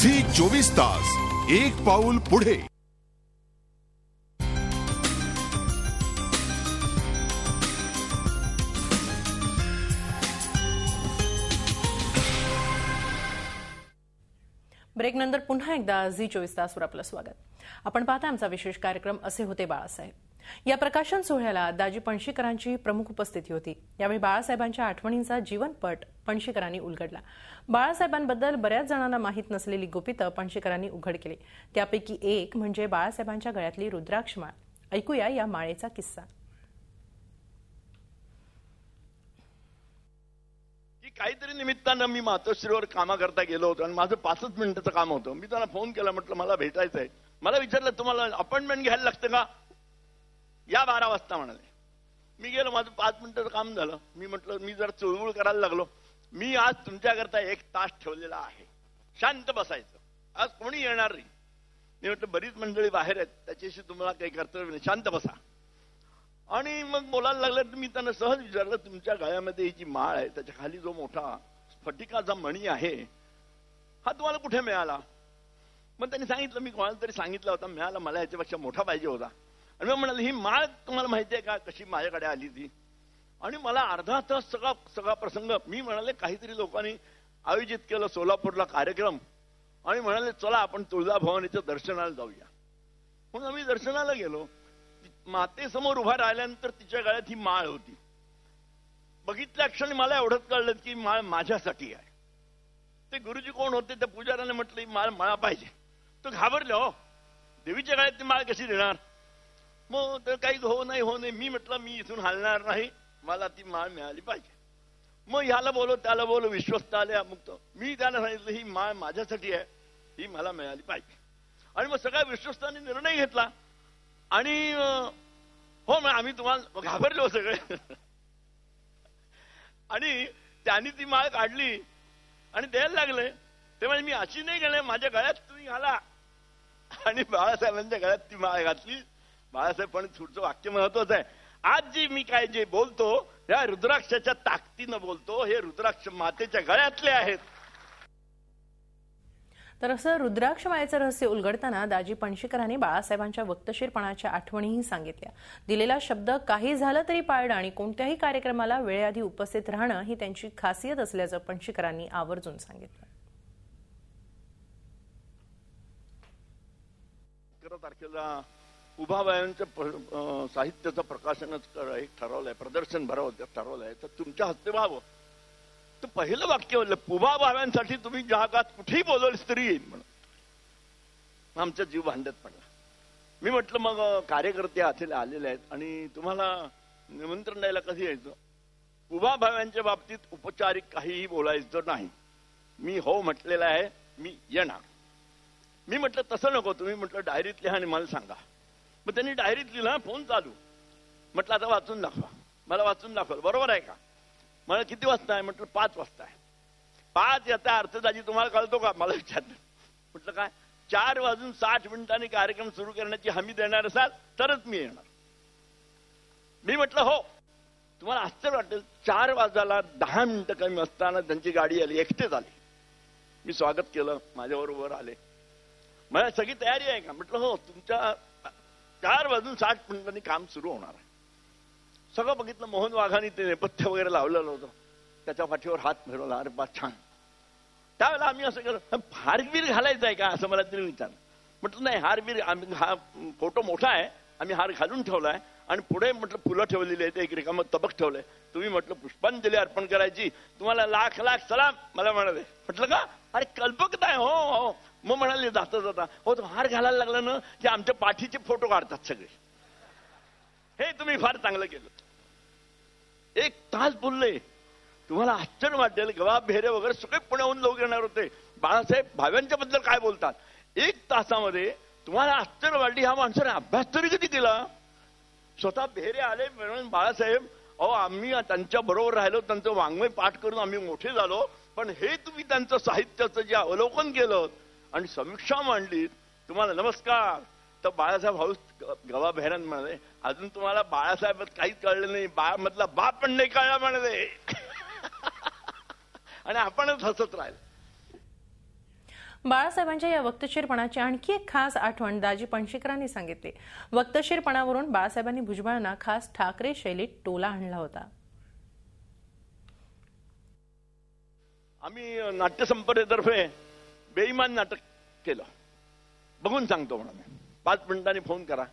Zee 24 तास, एक पाऊल पुढे. ब्रेक नंतर पुन्हा एकदा झी 24 तासवर आपलं स्वागत. आपण पाहता आमचा विशेष कार्यक्रम असे होते बाळासाहेब. या प्रकाशन सोहळ्याला दाजी पणशीकरांची प्रमुख उपस्थिती होती. यावेळी बाळासाहेबांच्या आठवणींचा जीवनपट पणशीकरांनी उलगडला. बाळासाहेबांबद्दल बऱ्याच जणांना माहीत नसलेली गुपितं पणशीकरांनी उघड केली. त्यापैकी एक म्हणजे बाळासाहेबांच्या गळ्यातली रुद्राक्ष माळ. ऐकूया या माळेचा किस्सा. काहीतरी निमित्तानं मी मातोश्रीवर कामाकरता गेलो होतो आणि माझं 5 मिनिटाचं काम होतं. मी त्यांना फोन केला, म्हटलं मला भेटायचं आहे. मला विचारलं तुम्हाला अपॉइंटमेंट घ्यायला लागतं का? या 12 वाजता म्हणाले. मी गेलो, माझं 5 मिनिटाचं काम झालं. मी म्हटलं मी जर चुळबुळ करायला लागलो, मी आज तुमच्याकरता 1 तास ठेवलेला आहे, शांत बसायचं, आज कोणी येणार नाही. मी म्हटलं बरीच मंडळी बाहेर आहेत, त्याच्याशी तुम्हाला काही कर्तव्य नाही, शांत बसा. आणि मग बोलायला लागलं तर मी त्यांना सहज विचारलं, तुमच्या गळ्यामध्ये ही जी माळ आहे त्याच्या खाली जो मोठा स्फटिकाचा मणी आहे हा तुम्हाला कुठे मिळाला? मग त्यांनी सांगितलं, मी कोणाला तरी सांगितलं होता मिळाला, मला याच्यापेक्षा मोठा पाहिजे होता. आणि मग म्हणाले ही माळ तुम्हाला माहिती आहे का कशी माझ्याकडे आली ती? आणि मला अर्धा तास सगळा प्रसंग. मी म्हणाले काहीतरी लोकांनी आयोजित केलं सोलापूरला कार्यक्रम आणि म्हणाले चला आपण तुळजाभवानीच्या दर्शनाला जाऊया. म्हणून आम्ही दर्शनाला गेलो. मातेसमोर उभा राहिल्यानंतर तिच्या गळ्यात ही माळ होती. बघितल्या क्षणी मला एवढंच कळलं की माळ माझ्यासाठी आहे. ते गुरुजी कोण होते, त्या पुजाऱ्याने म्हटलं ही माळ मला पाहिजे. तो घाबरले, हो देवीच्या गळ्यात ती माळ कशी देणार? मग तर काही हो नाही. मी म्हटलं मी इथून हलणार नाही, मला ती माळ मिळाली पाहिजे. मग ह्याला बोलो त्याला बोलो, विश्वस्त आले अमुक. मी त्याला सांगितलं ही माळ माझ्यासाठी आहे, ही मला मिळाली पाहिजे. आणि मग सगळ्या विश्वस्तांनी निर्णय घेतला आणि हो मग आम्ही तुम्हाला घाबरलो सगळे. आणि त्यांनी ती माळ काढली आणि द्यायला लागले. तेव्हा मी अशी नाही गेले, माझ्या गळ्यात तुम्ही घाला. आणि बाळासाहेबांच्या गळ्यात ती माळ घातली. बाळासाहेब पण पुढचं वाक्य महत्वाचं आहे. आज मी जे बोलतो या रुद्राक्षाच्या ताकदीनं बोलतो. हे रुद्राक्ष मातेच्या गळ्यातले आहेत. तर असं रुद्राक्ष माळेचं रहस्य उलगडताना दाजी पणशीकरांनी बाळासाहेबांच्या वक्तशीरपणाच्या आठवणीही सांगितल्या. दिलेला शब्द काही झालं तरी पाळणं आणि कोणत्याही कार्यक्रमाला वेळेआधी उपस्थित राहणं ही त्यांची खासियत असल्याचं पणशीकरांनी आवर्जून सांगितलं. 11 तारखेला उभाबायांच्या साहित्याचं प्रकाशनच एक ठरवलंय, प्रदर्शन भरवलं ठरवलंय, तर तुमच्या हस्ते व्हावं. तर पहिलं वाक्य बोललं, पुबा भाव्यांसाठी तुम्ही जगात कुठेही बोलवलीस तरी येईल म्हणून. आमचा जीव भांड्यात पडला. मी म्हटलं मग कार्यकर्ते आलेले आहेत आणि तुम्हाला निमंत्रण द्यायला कधी यायचं? पुबा भाव्यांच्या बाबतीत औपचारिक काहीही बोलायचं नाही. मी हो म्हटलेलं आहे, मी येणार. मी म्हटलं तसं नको, तुम्ही म्हटलं डायरीत लिहा आणि मला सांगा. मग त्यांनी डायरीत लिहिला, फोन चालू. म्हटलं आता वाचून दाखवा. मला वाचून दाखवलं. बरोबर आहे का? मला किती वाजता आहे? म्हटलं 5 वाजता आहे. 5 याचा अर्थ दाजी तुम्हाला कळतो का? मला विचारलं. म्हटलं काय? 4:60 कार्यक्रम सुरू करण्याची हमी देणार असाल तरच मी येणार. मी म्हटलं हो. तुम्हाला आश्चर्य वाटेल, 4 वाजायला 10 मिनिटं कमी असताना त्यांची गाडी आली, एकटेच आली. मी स्वागत केलं, माझ्याबरोबर आले. मला सगळी तयारी आहे का? म्हटलं हो. तुमच्या 4:60 काम सुरू होणार आहे. सगळं बघितलं. मोहन वाघांनी ते नेपथ्य वगैरे लावलेलं होतं, त्याच्या पाठीवर हात फिरवला. अरे बा छान. त्यावेळेला आम्ही असं केलं, हारबीर घालायचं आहे का असं मला तिने विचारलं. म्हटलं नाही, हारबीर आम्ही, हा फोटो मोठा आहे, आम्ही हार घालून ठेवलाय आणि पुढे म्हटलं फुलं ठेवलेली आहेत, एक रिकामं तबक ठेवलंय. तुम्ही म्हटलं पुष्पांजली अर्पण करायची, तुम्हाला लाख लाख सलाम. मला म्हणाले. म्हटलं का? अरे कल्पकता आहे. हो हो. मग म्हणाले जाता जाता, हो तो हार घालायला लागला ना की आमच्या पाठीचे फोटो काढतात सगळे. हे तुम्ही फार चांगलं केलं. 1 तास बोलले. तुम्हाला आश्चर्य वाटेल, गवा बेहरे वगैरे सगळे पुण्याहून लोक येणार होते. बाळासाहेब भाव्यांच्या बद्दल काय बोलतात. 1 तासामध्ये तुम्हाला आश्चर्य वाटली. ह्या माणसाने अभ्यास तरी किती केला. स्वतः बेहरे आले म्हणून बाळासाहेब, अहो आम्ही त्यांच्या बरोबर राहिलो, त्यांचं वाङ्मय पाठ करून आम्ही मोठे झालो, पण हे तुम्ही त्यांचं साहित्याचं जे अवलोकन केलं आणि समीक्षा मांडली, तुम्हाला नमस्कार. तर बाळासाहेब हाऊस गवा बेहरान म्हणाले, अजून तुम्हाला बाळासाहेब काहीच कळलं नाही, मधला बाप पण नाही कळला म्हणाले. आणि आपणच हसत राहिलो. बाळासाहेबांच्या या वक्तशीरपणाची आणखी एक खास आठवण दाजी पणशीकरांनी सांगितली. वक्तशीरपणावरून बाळासाहेबांनी भुजबळांना खास ठाकरे शैलीत टोला आणला होता. आम्ही नाट्यसंपदेतर्फे बेईमान नाटक केलं. बघून सांगतो म्हणाले, 5 मिनिटांनी फोन करा,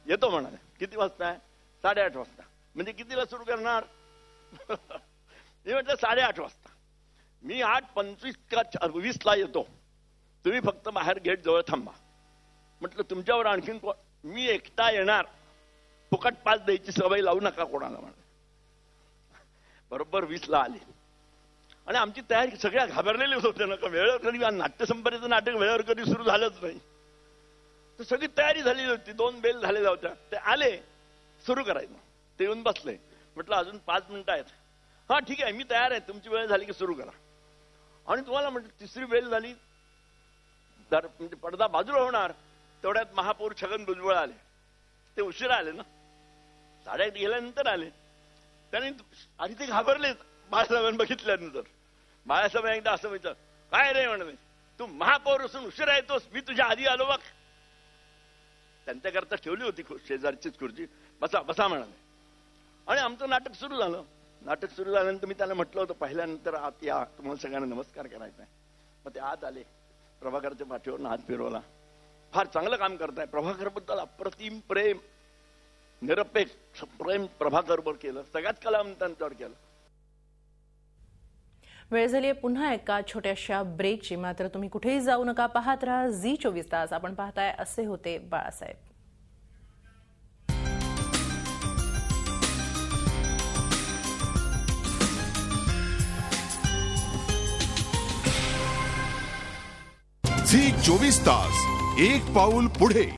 येतो म्हणाले. किती वाजता आहे? 8:30 वाजता. म्हणजे कितीला सुरू करणार? मी म्हटलं 8:30 वाजता. मी 8:25 का 20ला येतो, तुम्ही फक्त बाहेर गेट जवळ थांबा. म्हटलं तुमच्यावर आणखीन मी एकटा येणार, फुकट पास द्यायची सवय लावू नका कोणाला म्हणाले. बरोबर 20ला आले आणि आमची तयारी सगळ्या घाबरलेलीच होते ना, का वेळेवर कधी नाट्यसंपदेचं नाटक वेळेवर कधी सुरू झालंच नाही. तर सगळी तयारी झालेली होती. 2 बेल झालेल्या होत्या. ते आले, सुरू करायचं. ते येऊन बसले. म्हटलं अजून 5 मिनिटं आहेत. हा ठीक आहे, मी तयार आहे, तुमची वेळ झाली की सुरू करा. आणि तुम्हाला म्हटलं 3री बेल झाली, म्हणजे पडदा बाजूला होणार, तेवढ्यात महापौर छगन भुजबळ आले. ते उशिरा आले ना, 8:30 गेल्यानंतर आले. त्याने आधी ते घाबरले बाळासाहेबांनी बघितल्यानंतर. बाळासाहेब एकदा असं विचार, काय रे म्हणाले, तू महापौर असून उशिरा येतोस, मी तुझ्या आधी आलो बघ. त्यांच्याकरता ठेवली होती शेजारचीच खुर्ची, बसा बसा म्हणाले. आणि आमचं नाटक सुरू झालं. नाटक सुरू झाल्यानंतर मी त्यांना म्हटलं होतं पहिल्यानंतर आत या, तुम्हाला सगळ्यांना नमस्कार करायचा आहे. मग ते आत आले, प्रभाकरच्या पाठीवरून हात फिरवला. फार चांगलं काम करताय, प्रभाकर बद्दल अप्रतिम प्रेम, निरपेक्ष प्रेम प्रभाकरवर केलं, सगळ्यात कलावंतांच्यावर केलं. वेळ झाली आहे पुन्हा एका छोट्याशा ब्रेकची. मात्र तुम्ही कुठेही जाऊ नका, पाहत राहा झी24 तास. आपण पाहताय असे होते बाळासाहेब. झी 24 तास, एक पाऊल पुढे.